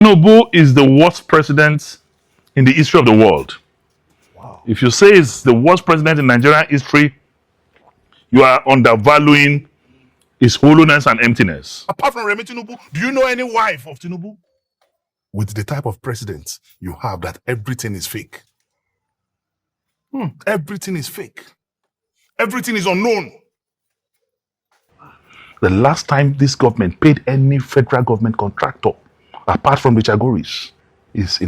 Tinubu is the worst president in the history of the world. Wow. If you say it's the worst president in Nigerian history, you are undervaluing his hollowness and emptiness. Apart from Remi Tinubu, do you know any wife of Tinubu? With the type of president you have, that everything is fake. Everything is fake. Everything is unknown. The last time this government paid any federal government contractor, apart from Richard Goris, is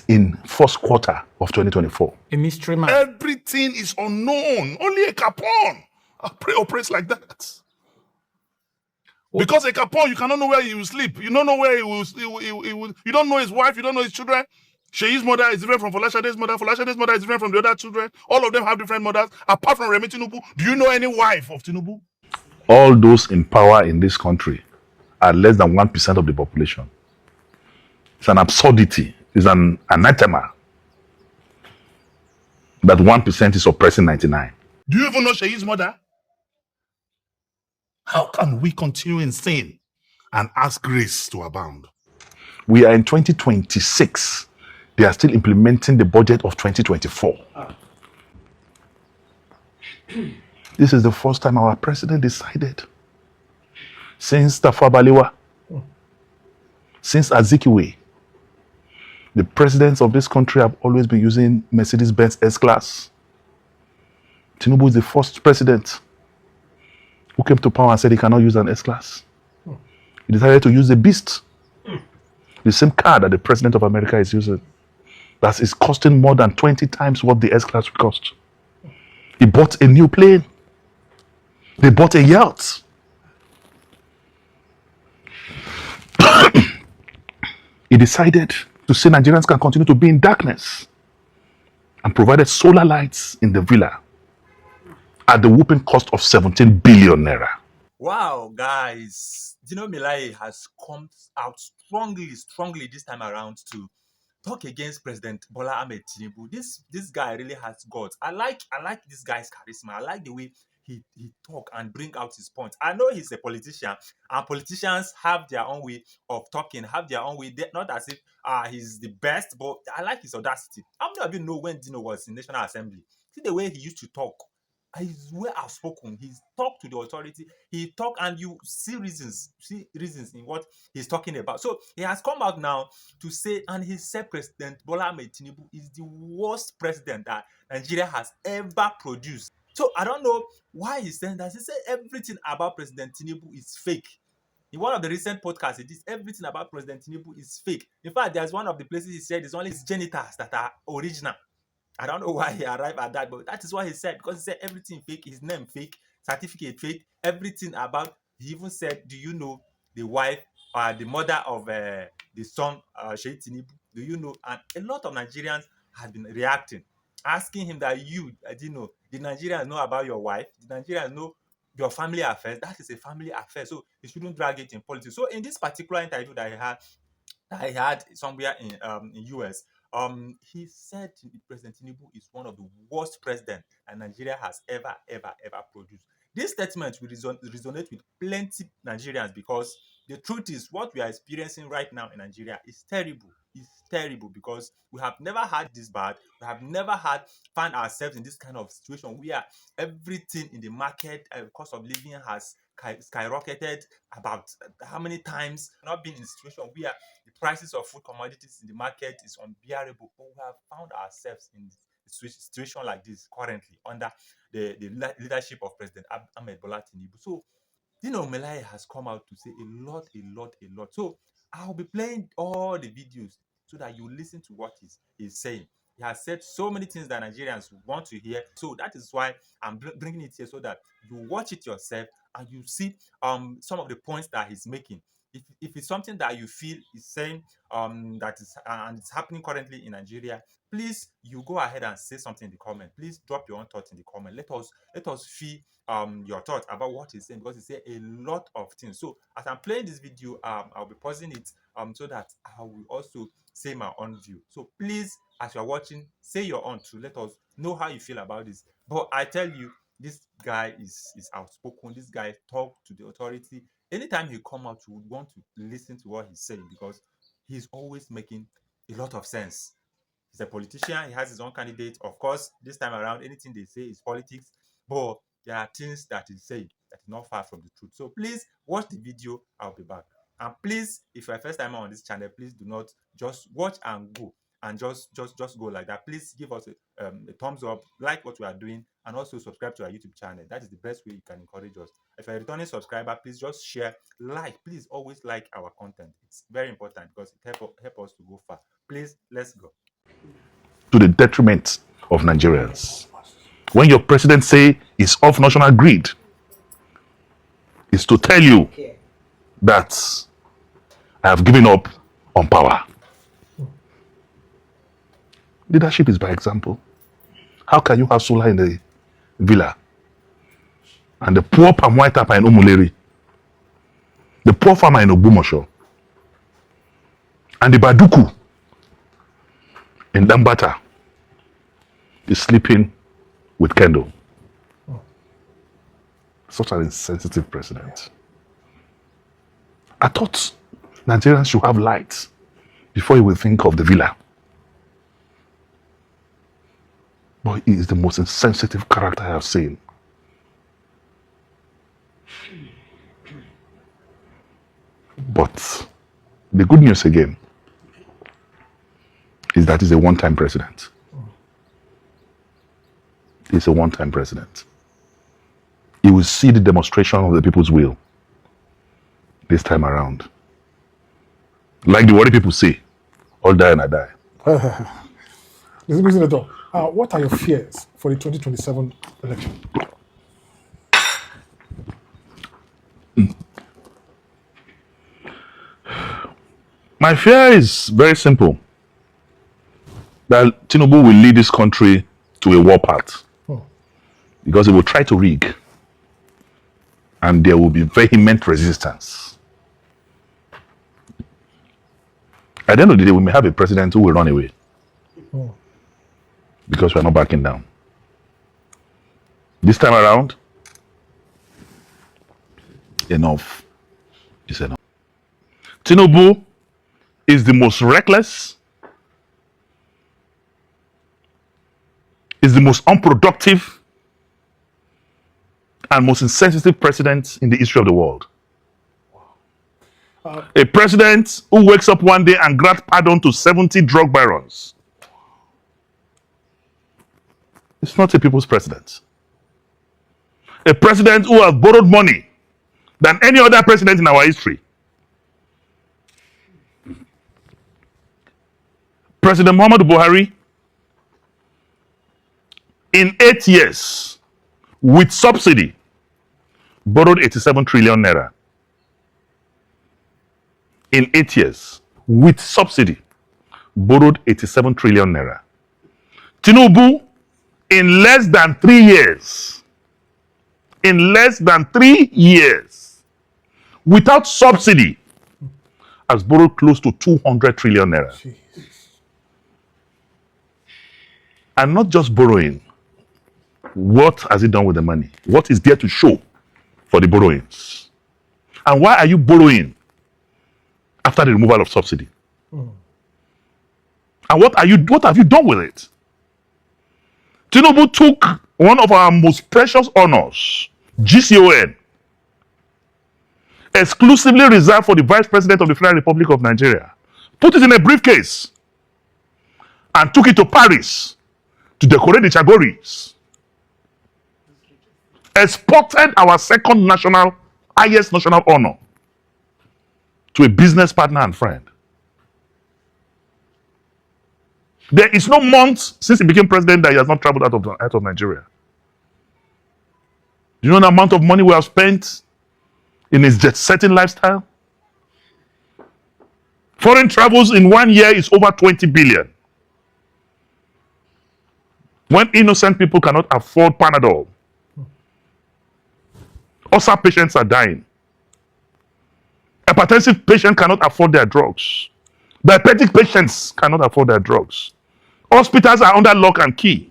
in first quarter of 2024. A mystery man. Everything is unknown. Only a Capone operates like that. Because a Capone, you cannot know where he will sleep. You don't know where he will. You don't know his wife. You don't know his children. Sheyi's mother is different from Folashade's mother. Folashade's mother is different from the other children. All of them have different mothers. Apart from Remi Tinubu, do you know any wife of Tinubu? All those in power in this country are less than 1% of the population. It's an absurdity. It's an anathema that 1% is oppressing 99. Do you even know Sheyi's mother? How can we continue insane and ask grace to abound? We are in 2026. They are still implementing the budget of 2024. This is the first time our president decided, since Tafawa Balewa, since Azikiwe, the presidents of this country have always been using Mercedes-Benz S-Class. Tinubu is the first president who came to power and said he cannot use an S-Class. He decided to use the Beast, the same car that the president of America is using. That is costing more than 20 times what the S-Class would cost. He bought a new plane. They bought a yacht. He decided to say Nigerians can continue to be in darkness and provided solar lights in the villa at the whooping cost of 17 billion naira. Wow, guys. Dino Melaye has come out strongly this time around to talk against President Bola Ahmed Tinubu. This guy really has guts. I like this guy's charisma. I like the way he talk and bring out his points. I know he's a politician, and politicians have their own way of talking, have their own way. Not as if he's the best, but I like his audacity. I've never even know when Dino was in National Assembly. See the way he used to talk. He's well outspoken. He's talked to the authority. He talk, and you see reasons in what he's talking about. So he has come out now to say, and he said President Bola Ahmed Tinubu is the worst president that Nigeria has ever produced. So I don't know why he's saying that. He said everything about President Tinubu is fake. In one of the recent podcasts, he did everything about President Tinubu is fake. In fact, there's one of the places he said it's only his genitals that are original. I don't know why he arrived at that, but that is what he said, because he said everything fake, his name fake, certificate fake, everything about. He even said, do you know the wife or the mother of the son, Sheyi Tinubu? Do you know? And a lot of Nigerians have been reacting, asking him that did Nigerians know about your wife? Did Nigerians know your family affairs? That is a family affair, so you shouldn't drag it in politics. So in this particular interview that he had somewhere in US, he said President Tinubu is one of the worst presidents that Nigeria has ever produced. This statement will resonate with plenty Nigerians, because the truth is what we are experiencing right now in Nigeria is terrible. It's terrible because we have never had this bad. We have never found ourselves in this kind of situation where everything in the market, cost of living has skyrocketed about how many times. Not been in a situation where the prices of food commodities in the market is unbearable, but we have found ourselves in a situation like this currently under the leadership of President Ahmed Bola Tinubu. So Dino Melaye has come out to say a lot. So I'll be playing all the videos so that you listen to what he's saying. He has said so many things that Nigerians want to hear. So that is why I'm bringing it here, so that you watch it yourself and you see some of the points that he's making. If it's something that you feel is saying that is and it's happening currently in Nigeria, please, you go ahead and say something in the comment. Please drop your own thoughts in the comment. Let us feel your thoughts about what he's saying, because he said a lot of things. So as I'm playing this video, I'll be pausing it so that I will also say my own view. So please, as you're watching, say your own too. Let us know how you feel about this. But I tell you, this guy is outspoken. This guy talk to the authority. Anytime he come out, you would want to listen to what he's saying, because he's always making a lot of sense. He's a politician. He has his own candidate. Of course, this time around, anything they say is politics. But there are things that he's saying that is not far from the truth. So please watch the video. I'll be back. And please, if you're a first timer on this channel, please do not just watch and go and just go like that. Please give us a thumbs up, like what we are doing, and also subscribe to our YouTube channel. That is the best way you can encourage us. If you're a returning subscriber, please just share, like. Please always like our content. It's very important because it help us to go far. Please, let's go. To the detriment of Nigerians. When your president say it's off national grid, is to tell you that I have given up on power. Leadership is by example. How can you have solar in the villa and the poor palm white tapper in Umuleri, the poor farmer in Ogbomosho, and the Baduku in Dambata is sleeping with Kendall? Such an insensitive president. I thought Nigerians should have light before he will think of the villa. But he is the most insensitive character I have seen. But the good news again is that he's a one-time president. He's a one-time president. He will see the demonstration of the people's will this time around. Like the worry people say, all die and I die. Mr. Senator, what are your fears for the 2027 election? My fear is very simple. That Tinubu will lead this country to a war path. Because he will try to rig. And there will be vehement resistance. At the end of the day, we may have a president who will run away. Because we are not backing down. This time around, enough is enough. Tinubu is the most reckless, is the most unproductive, and most insensitive president in the history of the world. A president who wakes up one day and grants pardon to 70 drug barons. It's not a people's president. A president who has borrowed money than any other president in our history. President Muhammadu Buhari, in 8 years, with subsidy, borrowed 87 trillion naira. In 8 years, with subsidy, borrowed 87 trillion naira. Tinubu, in less than 3 years, without subsidy, has borrowed close to 200 trillion naira. Jeez. And not just borrowing. What has he done with the money? What is there to show for the borrowings? And why are you borrowing after the removal of subsidy? And what have you done with it? Tinubu took one of our most precious honors, GCON, exclusively reserved for the Vice President of the Federal Republic of Nigeria, put it in a briefcase, and took it to Paris to decorate the Chagoris. Exported our second highest national honor to a business partner and friend. There is no month since he became president that he has not traveled out of Nigeria. Do you know the amount of money we have spent in his jet-setting lifestyle? Foreign travels in 1 year is over 20 billion. When innocent people cannot afford Panadol, ulcer patients are dying. Hypertensive patients cannot afford their drugs. Diabetic patients cannot afford their drugs. Hospitals are under lock and key.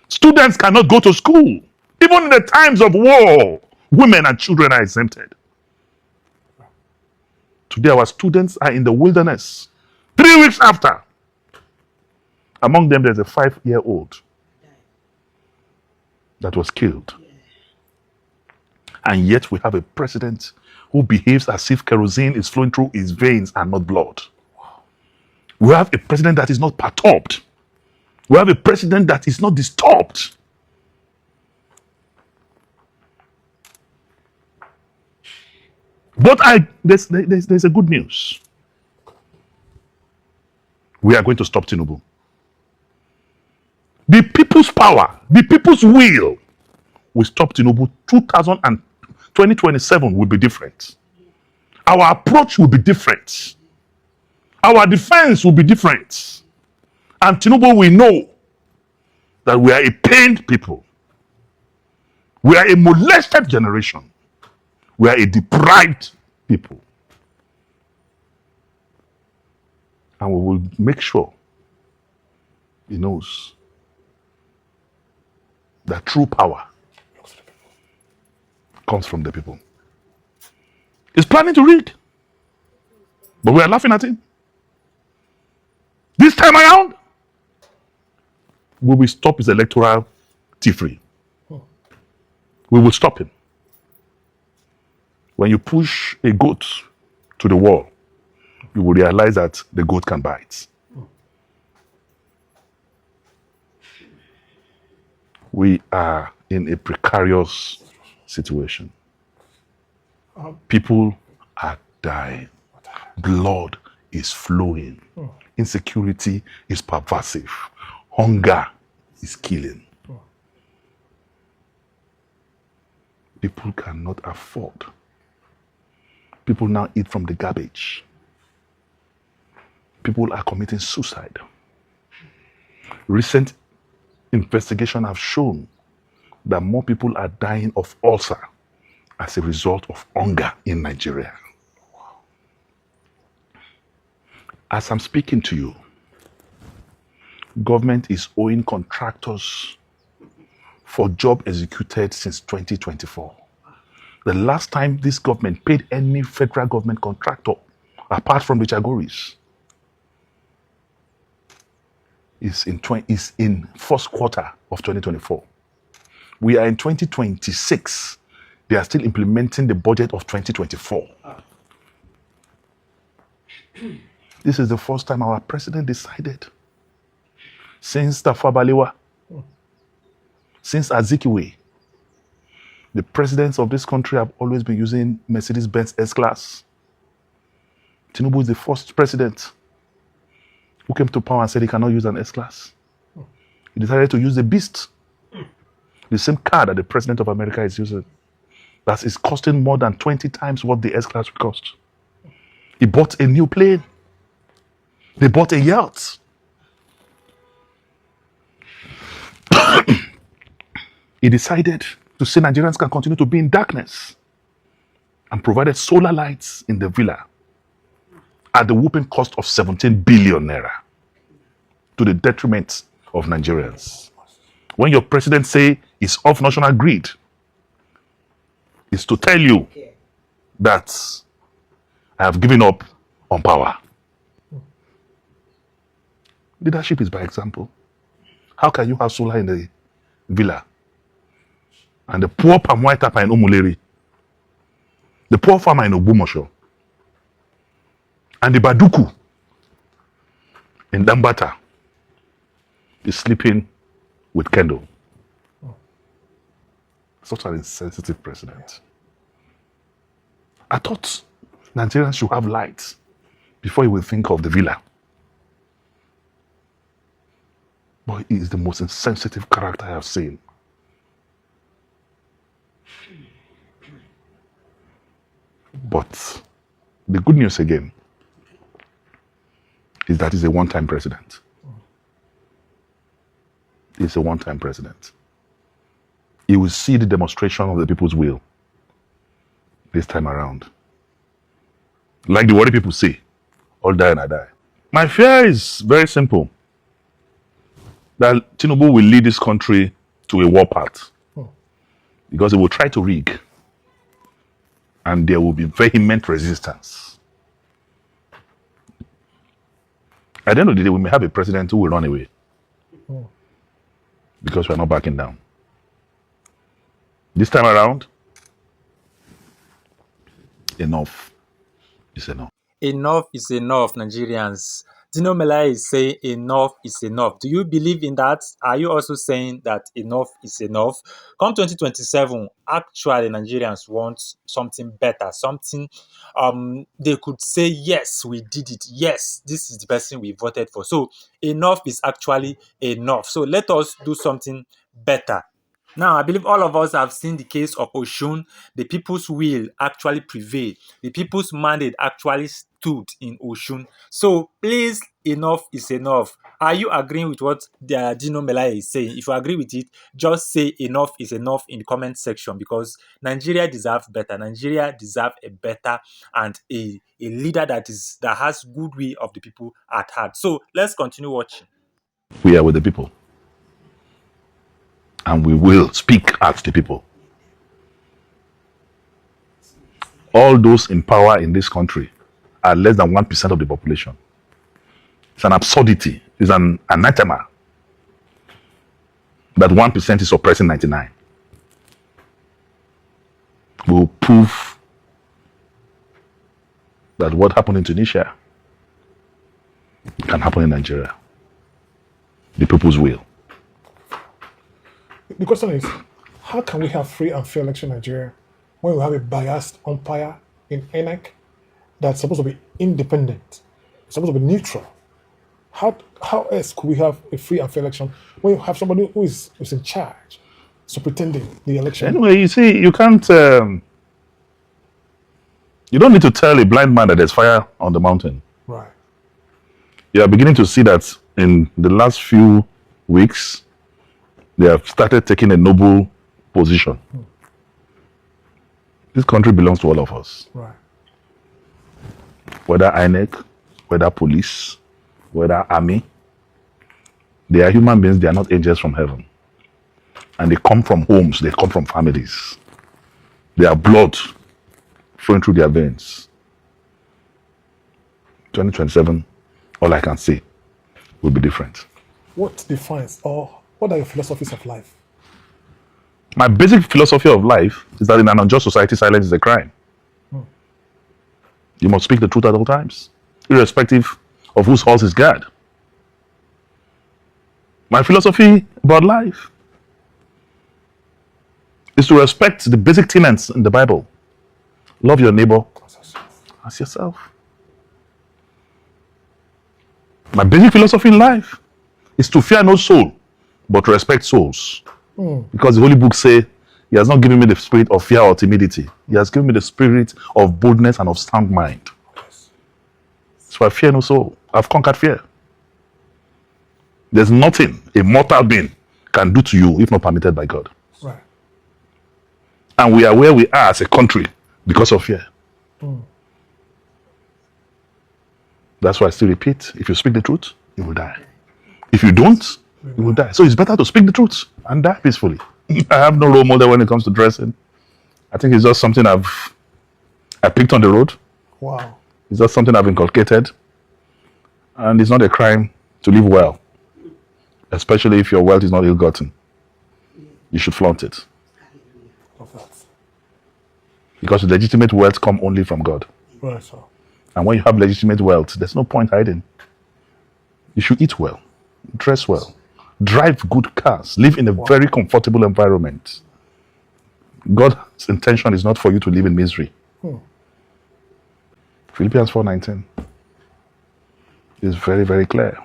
Students cannot go to school. Even in the times of war, women and children are exempted. Today, our students are in the wilderness. 3 weeks after, among them, there's a 5-year-old that was killed. And yet, we have a president who behaves as if kerosene is flowing through his veins and not blood. We have a president that is not perturbed. We have a president that is not disturbed. But there's a good news. We are going to stop Tinubu. The people's power, the people's will stop Tinubu. 2027 will be different. Our approach will be different. Our defense will be different. And Tinubu will know that we are a pained people. We are a molested generation. We are a deprived people. And we will make sure he knows that true power comes from the people. He's planning to read, but we are laughing at him. This time around, we will stop his electoral T3. We will stop him. When you push a goat to the wall, you will realize that the goat can bite. We are in a precarious situation. People are dying. Blood is flowing. Insecurity is pervasive. Hunger is killing. People cannot afford. People now eat from the garbage. People are committing suicide. Recent investigations have shown that more people are dying of ulcer as a result of hunger in Nigeria. As I'm speaking to you, government is owing contractors for job executed since 2024. The last time this government paid any federal government contractor, apart from the Chagoris, is in first quarter of 2024. We are in 2026. They are still implementing the budget of 2024. This is the first time our president decided, since Tafawa Balewa, since Azikiwe, the presidents of this country have always been using Mercedes-Benz S-Class. Tinubu is the first president who came to power and said he cannot use an S-Class. He decided to use the Beast, the same car that the president of America is using. That is costing more than 20 times what the S-Class would cost. He bought a new plane. They bought a yacht. He decided to say Nigerians can continue to be in darkness and provided solar lights in the villa at the whooping cost of 17 billion naira to the detriment of Nigerians. When your president say it's off national grid, it's to tell you that I have given up on power. Leadership is by example. How can you have solar in the villa and the poor palm white tapper in Umuleri, the poor farmer in Ogbomoso, and the Baduku in Dambata is sleeping with Kendall? Such an insensitive president. I thought Nigerians should have lights before he will think of the villa. But he is the most insensitive character I have seen. But the good news again is that he's a one-time president. He's a one-time president. He will see the demonstration of the people's will this time around. Like the worry people say, all die and I die. My fear is very simple. That Tinubu will lead this country to a war path. Because he will try to rig. And there will be vehement resistance. At the end of the day, we may have a president who will run away Hmm. because we are not backing down. This time around, enough is enough. Enough is enough, Nigerians. Dino Melaye is saying enough is enough. Do you believe in that? Are you also saying that enough is enough? Come 2027, actually, Nigerians want something better, something they could say, yes, we did it. Yes, this is the person we voted for. So enough is actually enough. So let us do something better. Now, I believe all of us have seen the case of Oshun. The people's will actually prevailed. The people's mandate actually stood in Oshun. So, please, enough is enough. Are you agreeing with what Dino Melaye is saying? If you agree with it, just say enough is enough in the comment section, because Nigeria deserves better. Nigeria deserves a better and a leader that has goodwill of the people at heart. So, let's continue watching. We are with the people. And we will speak at the people. All those in power in this country are less than 1% of the population. It's an absurdity. It's an anathema that 1% is oppressing 99. We will prove that what happened in Tunisia can happen in Nigeria. The people's will. The question is, how can we have free and fair election in Nigeria when we have a biased umpire in ENEC that's supposed to be independent, supposed to be neutral? How else could we have a free and fair election when you have somebody who's in charge, so pretending the election? Anyway, you see, you can't. You don't need to tell a blind man that there's fire on the mountain. Right. You are beginning to see that in the last few weeks, they have started taking a noble position. This country belongs to all of us. Right. Whether INEC, whether police, whether army, they are human beings, they are not angels from heaven. And they come from homes, they come from families. They are blood flowing through their veins. 2027, all I can say will be different. What defines or what are your philosophies of life? My basic philosophy of life is that in an unjust society, silence is a crime. You must speak the truth at all times, irrespective of whose horse is guard. My philosophy about life is to respect the basic tenets in the Bible. Love your neighbor as yourself. My basic philosophy in life is to fear no soul, but to respect souls. Because the Holy Book says, He has not given me the spirit of fear or timidity. He has given me the spirit of boldness and of sound mind. So I fear no soul. I've conquered fear. There's nothing a mortal being can do to you if not permitted by God. Right. And we are where we are as a country because of fear. That's why I still repeat, if you speak the truth, you will die. If you don't, you will die. So it's better to speak the truth and die peacefully. I have no role model when it comes to dressing. I think it's just something I picked on the road. Wow. It's just something I've inculcated. And it's not a crime to live well. Especially if your wealth is not ill-gotten. You should flaunt it. Of that. Because legitimate wealth comes only from God. Right, sir. And when you have legitimate wealth, there's no point hiding. You should eat well, dress well, drive good cars, live in a very comfortable environment. God's intention is not for you to live in misery. Philippians 4:19 is very, very clear.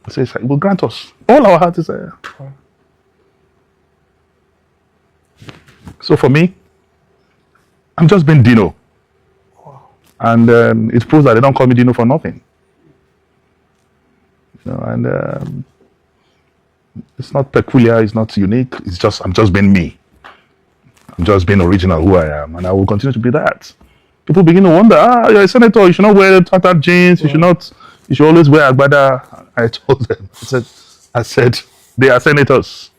It says, He will grant us all our heart desire. So for me, I'm just being Dino. And it proves that they don't call me Dino for nothing. You know, and it's not peculiar, it's not unique. It's just I'm just being me. I'm just being original who I am, and I will continue to be that. People begin to wonder, you're a senator, you should not wear tattered jeans, you should always wear agbada. I told them, I said, they are senators,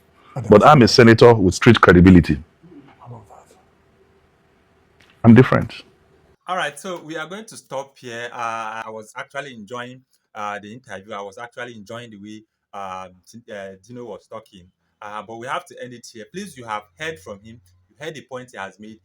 but I'm a senator with street credibility. I'm different. All right, so we are going to stop here. I was actually enjoying the interview. I was actually enjoying the way Dino was talking. But we have to end it here. Please, you have heard from him. You heard the point he has made.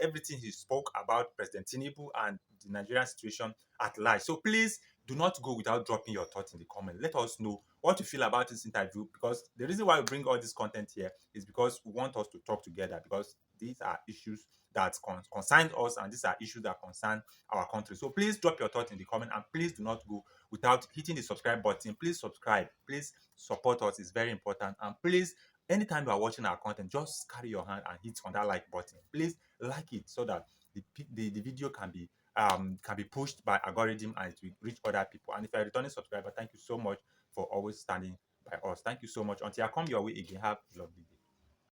Everything he spoke about President Tinubu and the Nigerian situation at large. So please do not go without dropping your thoughts in the comment. Let us know what you feel about this interview, because the reason why we bring all this content here is because we want us to talk together, because these are issues that concern us, and these are issues that concern our country. So please drop your thoughts in the comment, and please do not go without hitting the subscribe button. Please subscribe. Please support us. It's very important. And please, anytime you are watching our content, just carry your hand and hit on that like button. Please like it so that the video can be pushed by algorithm and it will reach other people. And if you're a returning subscriber, thank you so much for always standing by us. Thank you so much. Until I come your way again, have a lovely day.